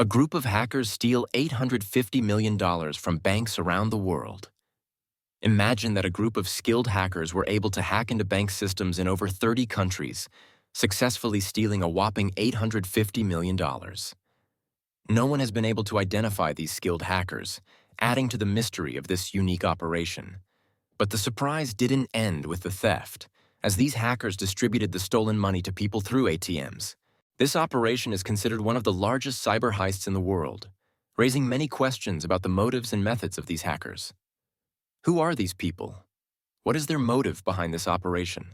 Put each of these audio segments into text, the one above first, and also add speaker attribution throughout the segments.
Speaker 1: A group of hackers steal $850 million from banks around the world. Imagine that a group of skilled hackers were able to hack into bank systems in over 30 countries, successfully stealing a whopping $850 million. No one has been able to identify these skilled hackers, adding to the mystery of this unique operation. But the surprise didn't end with the theft, as these hackers distributed the stolen money to people through ATMs. This operation is considered one of the largest cyber heists in the world, raising many questions about the motives and methods of these hackers. Who are these people? What is their motive behind this operation?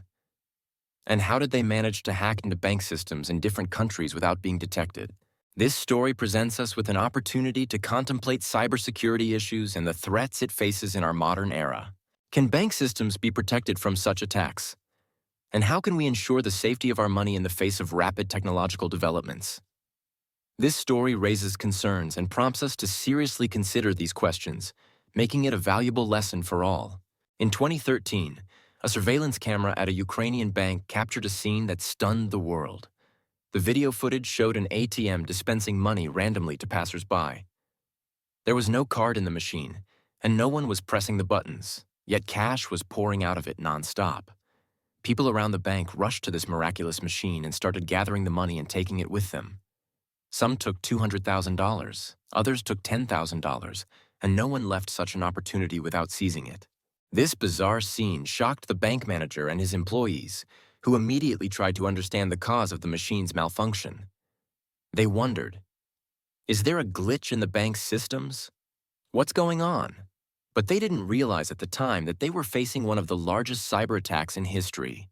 Speaker 1: And how did they manage to hack into bank systems in different countries without being detected? This story presents us with an opportunity to contemplate cybersecurity issues and the threats it faces in our modern era. Can bank systems be protected from such attacks? And how can we ensure the safety of our money in the face of rapid technological developments? This story raises concerns and prompts us to seriously consider these questions, making it a valuable lesson for all. In 2013, a surveillance camera at a Ukrainian bank captured a scene that stunned the world. The video footage showed an ATM dispensing money randomly to passers-by. There was no card in the machine, and no one was pressing the buttons, yet cash was pouring out of it non-stop. People around the bank rushed to this miraculous machine and started gathering the money and taking it with them. Some took $200,000, others took $10,000, and no one left such an opportunity without seizing it. This bizarre scene shocked the bank manager and his employees, who immediately tried to understand the cause of the machine's malfunction. They wondered, is there a glitch in the bank's systems? What's going on? But they didn't realize at the time that they were facing one of the largest cyber attacks in history.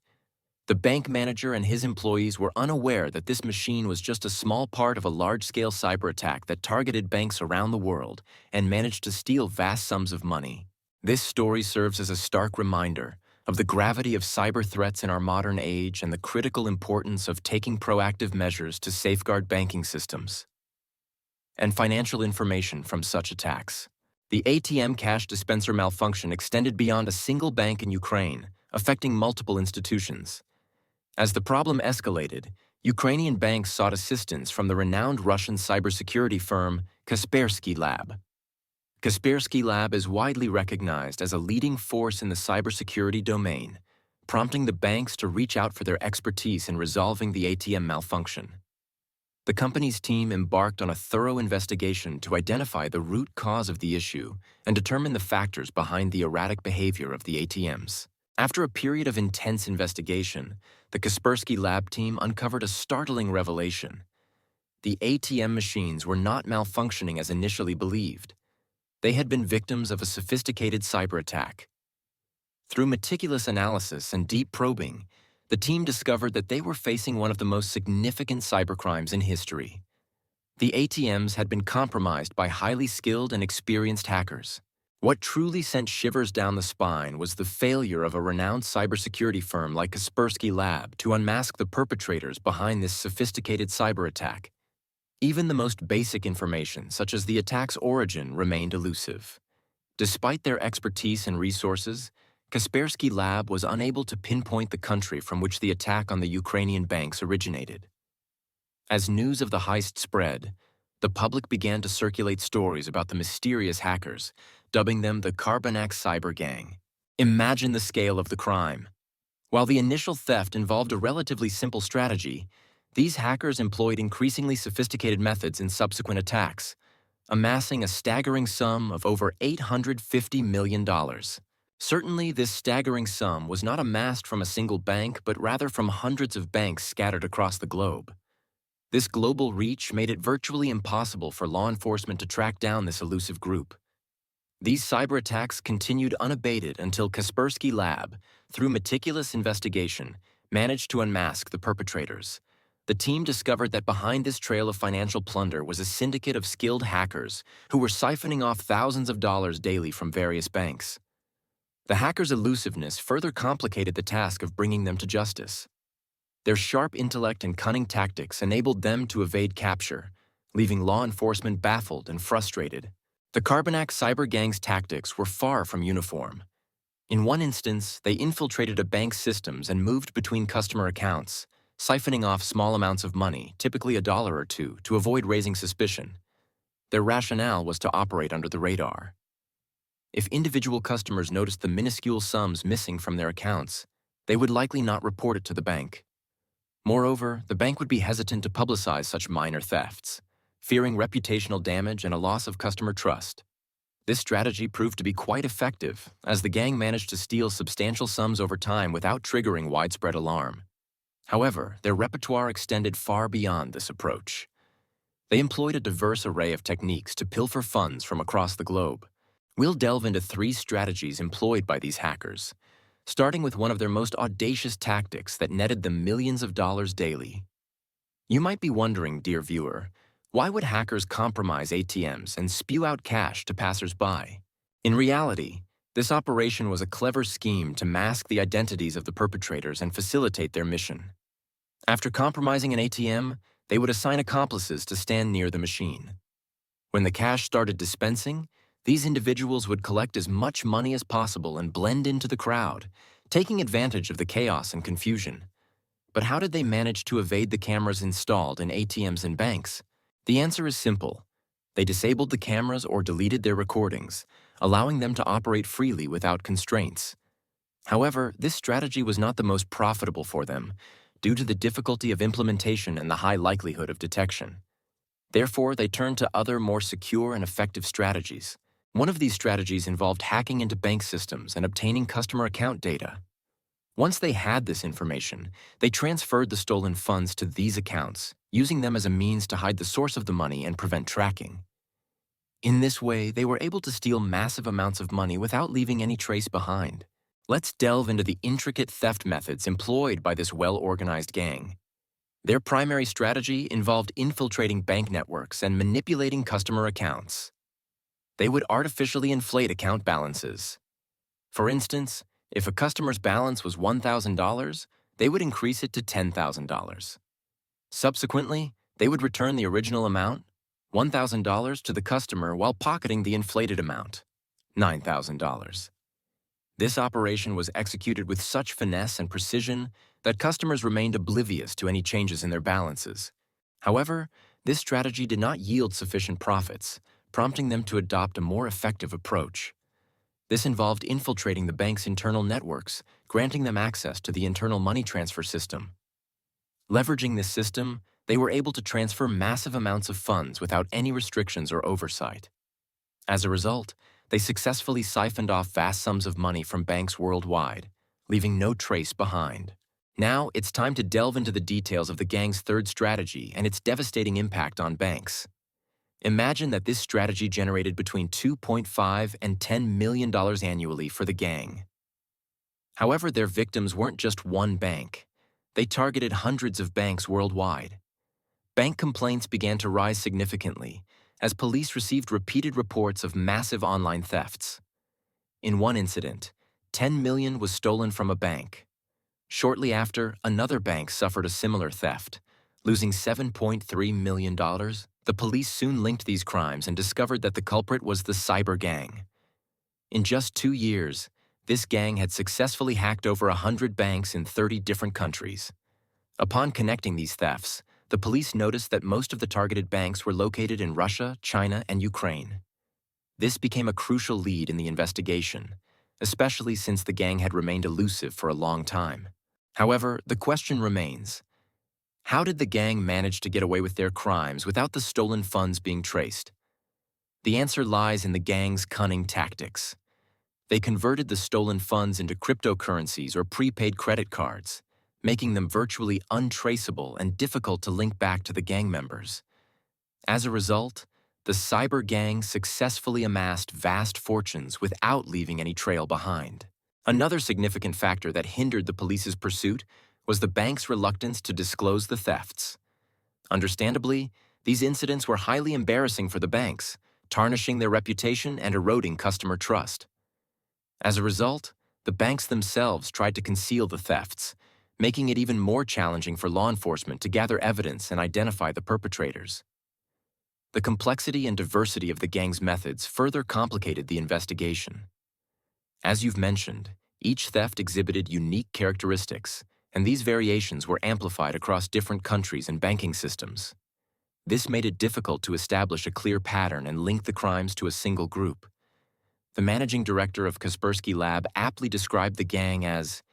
Speaker 1: The bank manager and his employees were unaware that this machine was just a small part of a large-scale cyber attack that targeted banks around the world and managed to steal vast sums of money. This story serves as a stark reminder of the gravity of cyber threats in our modern age and the critical importance of taking proactive measures to safeguard banking systems and financial information from such attacks. The ATM cash dispenser malfunction extended beyond a single bank in Ukraine, affecting multiple institutions. As the problem escalated, Ukrainian banks sought assistance from the renowned Russian cybersecurity firm Kaspersky Lab. Kaspersky Lab is widely recognized as a leading force in the cybersecurity domain, prompting the banks to reach out for their expertise in resolving the ATM malfunction. The company's team embarked on a thorough investigation to identify the root cause of the issue and determine the factors behind the erratic behavior of the ATMs. After a period of intense investigation, the Kaspersky Lab team uncovered a startling revelation. The ATM machines were not malfunctioning as initially believed. They had been victims of a sophisticated cyber attack. Through meticulous analysis and deep probing, the team discovered that they were facing one of the most significant cybercrimes in history. The ATMs had been compromised by highly skilled and experienced hackers. What truly sent shivers down the spine was the failure of a renowned cybersecurity firm like Kaspersky Lab to unmask the perpetrators behind this sophisticated cyber attack. Even the most basic information, such as the attack's origin, remained elusive. Despite their expertise and resources, Kaspersky Lab was unable to pinpoint the country from which the attack on the Ukrainian banks originated. As news of the heist spread, the public began to circulate stories about the mysterious hackers, dubbing them the Carbanak Cyber Gang. Imagine the scale of the crime. While the initial theft involved a relatively simple strategy, these hackers employed increasingly sophisticated methods in subsequent attacks, amassing a staggering sum of over $850 million. Certainly, this staggering sum was not amassed from a single bank, but rather from hundreds of banks scattered across the globe. This global reach made it virtually impossible for law enforcement to track down this elusive group. These cyber attacks continued unabated until Kaspersky Lab, through meticulous investigation, managed to unmask the perpetrators. The team discovered that behind this trail of financial plunder was a syndicate of skilled hackers who were siphoning off thousands of dollars daily from various banks. The hackers' elusiveness further complicated the task of bringing them to justice. Their sharp intellect and cunning tactics enabled them to evade capture, leaving law enforcement baffled and frustrated. The Carbanak Cyber Gang's tactics were far from uniform. In one instance, they infiltrated a bank's systems and moved between customer accounts, siphoning off small amounts of money, typically $1 or $2, to avoid raising suspicion. Their rationale was to operate under the radar. If individual customers noticed the minuscule sums missing from their accounts, they would likely not report it to the bank. Moreover, the bank would be hesitant to publicize such minor thefts, fearing reputational damage and a loss of customer trust. This strategy proved to be quite effective, as the gang managed to steal substantial sums over time without triggering widespread alarm. However, their repertoire extended far beyond this approach. They employed a diverse array of techniques to pilfer funds from across the globe. We'll delve into 3 strategies employed by these hackers, starting with one of their most audacious tactics that netted them millions of dollars daily. You might be wondering, dear viewer, why would hackers compromise ATMs and spew out cash to passers-by? In reality, this operation was a clever scheme to mask the identities of the perpetrators and facilitate their mission. After compromising an ATM, they would assign accomplices to stand near the machine. When the cash started dispensing, these individuals would collect as much money as possible and blend into the crowd, taking advantage of the chaos and confusion. But how did they manage to evade the cameras installed in ATMs and banks? The answer is simple. They disabled the cameras or deleted their recordings, allowing them to operate freely without constraints. However, this strategy was not the most profitable for them, due to the difficulty of implementation and the high likelihood of detection. Therefore, they turned to other, more secure and effective strategies. One of these strategies involved hacking into bank systems and obtaining customer account data. Once they had this information, they transferred the stolen funds to these accounts, using them as a means to hide the source of the money and prevent tracking. In this way, they were able to steal massive amounts of money without leaving any trace behind. Let's delve into the intricate theft methods employed by this well-organized gang. Their primary strategy involved infiltrating bank networks and manipulating customer accounts. They would artificially inflate account balances. For instance, if a customer's balance was $1,000, they would increase it to $10,000. Subsequently, they would return the original amount, $1,000, to the customer while pocketing the inflated amount, $9,000. This operation was executed with such finesse and precision that customers remained oblivious to any changes in their balances. However, this strategy did not yield sufficient profits, prompting them to adopt a more effective approach. This involved infiltrating the bank's internal networks, granting them access to the internal money transfer system. Leveraging this system, they were able to transfer massive amounts of funds without any restrictions or oversight. As a result, they successfully siphoned off vast sums of money from banks worldwide, leaving no trace behind. Now, it's time to delve into the details of the gang's third strategy and its devastating impact on banks. Imagine that this strategy generated between $2.5 and $10 million annually for the gang. However, their victims weren't just one bank. They targeted hundreds of banks worldwide. Bank complaints began to rise significantly as police received repeated reports of massive online thefts. In one incident, $10 million was stolen from a bank. Shortly after, another bank suffered a similar theft, losing $7.3 million. The police soon linked these crimes and discovered that the culprit was the cyber gang. In just 2 years, this gang had successfully hacked over 100 banks in 30 different countries. Upon connecting these thefts, the police noticed that most of the targeted banks were located in Russia, China, and Ukraine. This became a crucial lead in the investigation, especially since the gang had remained elusive for a long time. However, the question remains: how did the gang manage to get away with their crimes without the stolen funds being traced? The answer lies in the gang's cunning tactics. They converted the stolen funds into cryptocurrencies or prepaid credit cards, making them virtually untraceable and difficult to link back to the gang members. As a result, the cyber gang successfully amassed vast fortunes without leaving any trail behind. Another significant factor that hindered the police's pursuit was the bank's reluctance to disclose the thefts. Understandably, these incidents were highly embarrassing for the banks, tarnishing their reputation and eroding customer trust. As a result, the banks themselves tried to conceal the thefts, making it even more challenging for law enforcement to gather evidence and identify the perpetrators. The complexity and diversity of the gang's methods further complicated the investigation. As you've mentioned, each theft exhibited unique characteristics, and these variations were amplified across different countries and banking systems. This made it difficult to establish a clear pattern and link the crimes to a single group. The managing director of Kaspersky Lab aptly described the gang as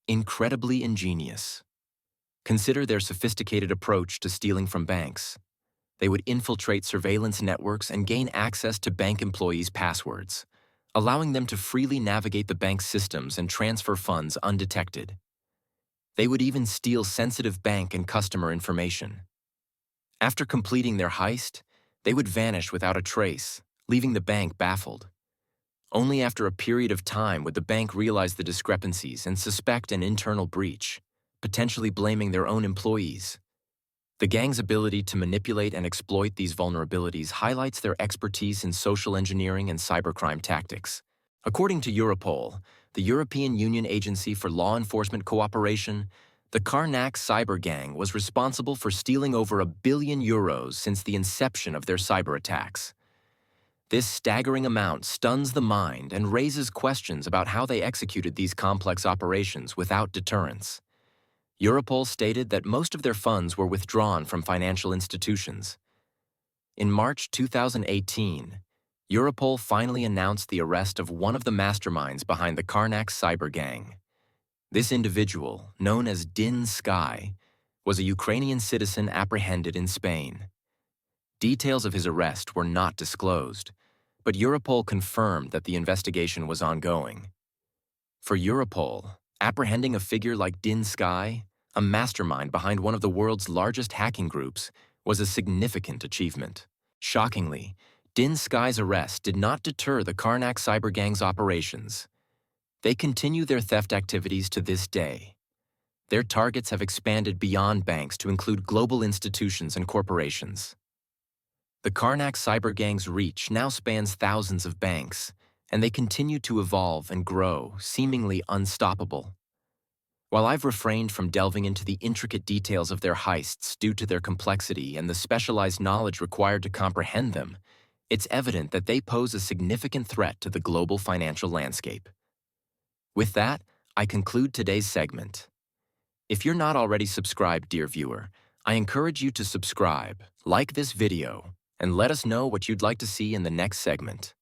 Speaker 1: incredibly ingenious. Consider their sophisticated approach to stealing from banks. They would infiltrate surveillance networks and gain access to bank employees' passwords, allowing them to freely navigate the bank's systems and transfer funds undetected. They would even steal sensitive bank and customer information. After completing their heist, they would vanish without a trace, leaving the bank baffled. Only after a period of time would the bank realize the discrepancies and suspect an internal breach, potentially blaming their own employees. The gang's ability to manipulate and exploit these vulnerabilities highlights their expertise in social engineering and cybercrime tactics. According to Europol, the European Union Agency for Law Enforcement Cooperation, the Karnak cyber gang was responsible for stealing over €1 billion since the inception of their cyber attacks. This staggering amount stuns the mind and raises questions about how they executed these complex operations without deterrence. Europol stated that most of their funds were withdrawn from financial institutions. In March 2018, Europol finally announced the arrest of one of the masterminds behind the Karnak cyber gang. This individual, known as Din Sky, was a Ukrainian citizen apprehended in Spain. Details of his arrest were not disclosed, but Europol confirmed that the investigation was ongoing. For Europol, apprehending a figure like Din Sky, a mastermind behind one of the world's largest hacking groups, was a significant achievement. Shockingly, Din Sky's arrest did not deter the Karnak cyber gang's operations. They continue their theft activities to this day. Their targets have expanded beyond banks to include global institutions and corporations. The Karnak cyber gang's reach now spans thousands of banks, and they continue to evolve and grow, seemingly unstoppable. While I've refrained from delving into the intricate details of their heists due to their complexity and the specialized knowledge required to comprehend them, it's evident that they pose a significant threat to the global financial landscape. With that, I conclude today's segment. If you're not already subscribed, dear viewer, I encourage you to subscribe, like this video, and let us know what you'd like to see in the next segment.